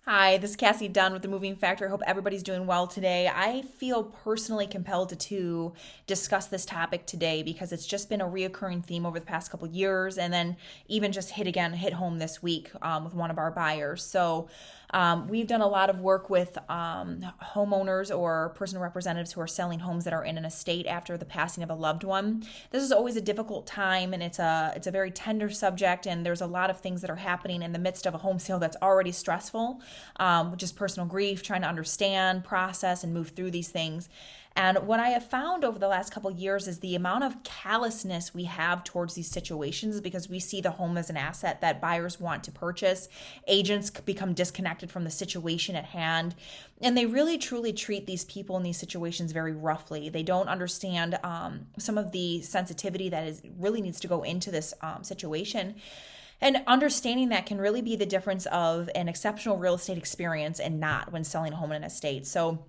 Hi, this is Cassie Dunn with the Moving Factor. I hope everybody's doing well today. I feel personally compelled to discuss this topic today because it's just been a reoccurring theme over the past couple years, and then even just hit home this week with one of our buyers. We've done a lot of work with homeowners or personal representatives who are selling homes that are in an estate after the passing of a loved one. This is always a difficult time, and it's a very tender subject, and there's a lot of things that are happening in the midst of a home sale that's already stressful, which is personal grief, trying to understand, process, and move through these things. And what I have found over the last couple of years is the amount of callousness we have towards these situations because we see the home as an asset that buyers want to purchase. Agents become disconnected from the situation at hand, and they really truly treat these people in these situations very roughly. They don't understand some of the sensitivity that really needs to go into this situation. And understanding that can really be the difference of an exceptional real estate experience and not when selling a home in an estate. So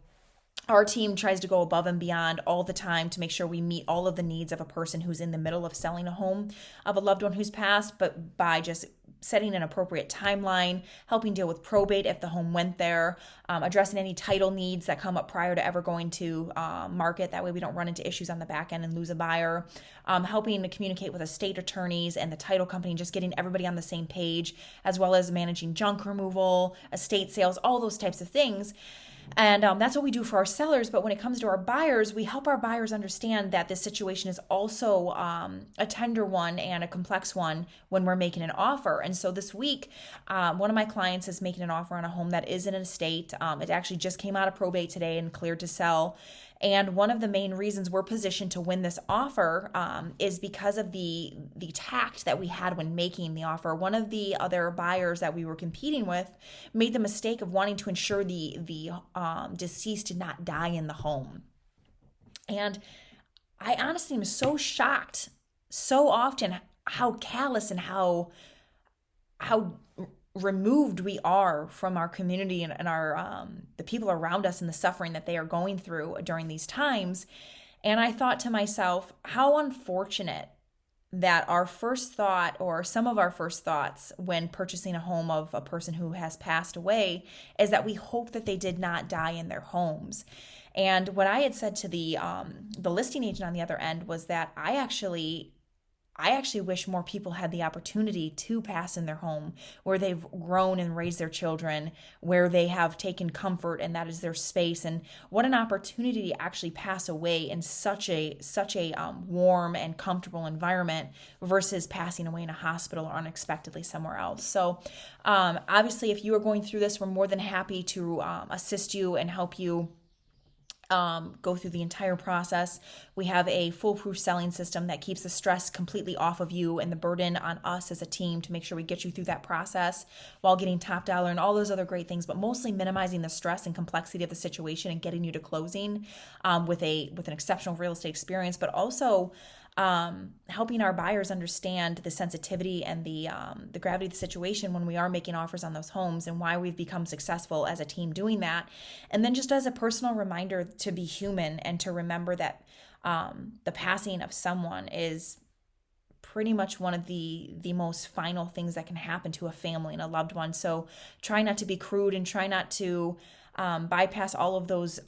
our team tries to go above and beyond all the time to make sure we meet all of the needs of a person who's in the middle of selling a home of a loved one who's passed, but by just setting an appropriate timeline, helping deal with probate if the home went there, addressing any title needs that come up prior to ever going to market. That way we don't run into issues on the back end and lose a buyer, helping to communicate with estate attorneys and the title company, just getting everybody on the same page, as well as managing junk removal, estate sales, all those types of things. And that's what we do for our sellers. But when it comes to our buyers, we help our buyers understand that this situation is also a tender one and a complex one when we're making an offer. And so this week, one of my clients is making an offer on a home that is in an estate. It actually just came out of probate today and cleared to sell. And one of the main reasons we're positioned to win this offer is because of the tact that we had when making the offer. One of the other buyers that we were competing with made the mistake of wanting to ensure the deceased did not die in the home. And I honestly am so shocked so often how callous and how removed we are from our community and our the people around us and the suffering that they are going through during these times. And I thought to myself, how unfortunate that our first thought, or some of our first thoughts when purchasing a home of a person who has passed away, is that we hope that they did not die in their homes. And what I had said to the listing agent on the other end was that I actually wish more people had the opportunity to pass in their home where they've grown and raised their children, where they have taken comfort and that is their space. And what an opportunity to actually pass away in such a warm and comfortable environment versus passing away in a hospital or unexpectedly somewhere else. So obviously, if you are going through this, we're more than happy to assist you and help you go through the entire process. We have a foolproof selling system that keeps the stress completely off of you and the burden on us as a team to make sure we get you through that process while getting top dollar and all those other great things, but mostly minimizing the stress and complexity of the situation and getting you to closing with an exceptional real estate experience, but also helping our buyers understand the sensitivity and the gravity of the situation when we are making offers on those homes and why we've become successful as a team doing that. And then just as a personal reminder to be human and to remember that the passing of someone is pretty much one of the most final things that can happen to a family and a loved one. So try not to be crude and try not to bypass all of those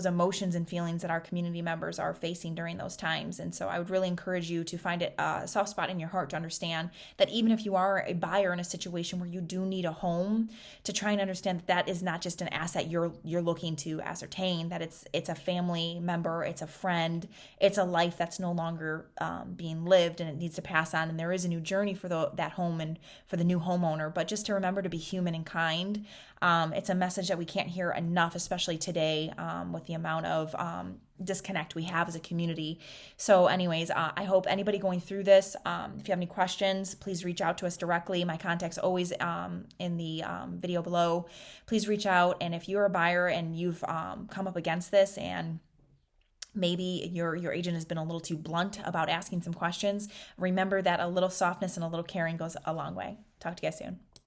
emotions and feelings that our community members are facing during those times. And so I would really encourage you to find it a soft spot in your heart to understand that even if you are a buyer in a situation where you do need a home, to try and understand that that is not just an asset you're looking to ascertain, that it's a family member, it's a friend, it's a life that's no longer being lived and it needs to pass on. And there is a new journey for that home and for the new homeowner. But just to remember to be human and kind. It's a message that we can't hear enough, especially today with the amount of disconnect we have as a community. So anyways, I hope anybody going through this, if you have any questions, please reach out to us directly. My contact's always in the video below. Please reach out. And if you're a buyer and you've come up against this and maybe your agent has been a little too blunt about asking some questions, remember that a little softness and a little caring goes a long way. Talk to you guys soon.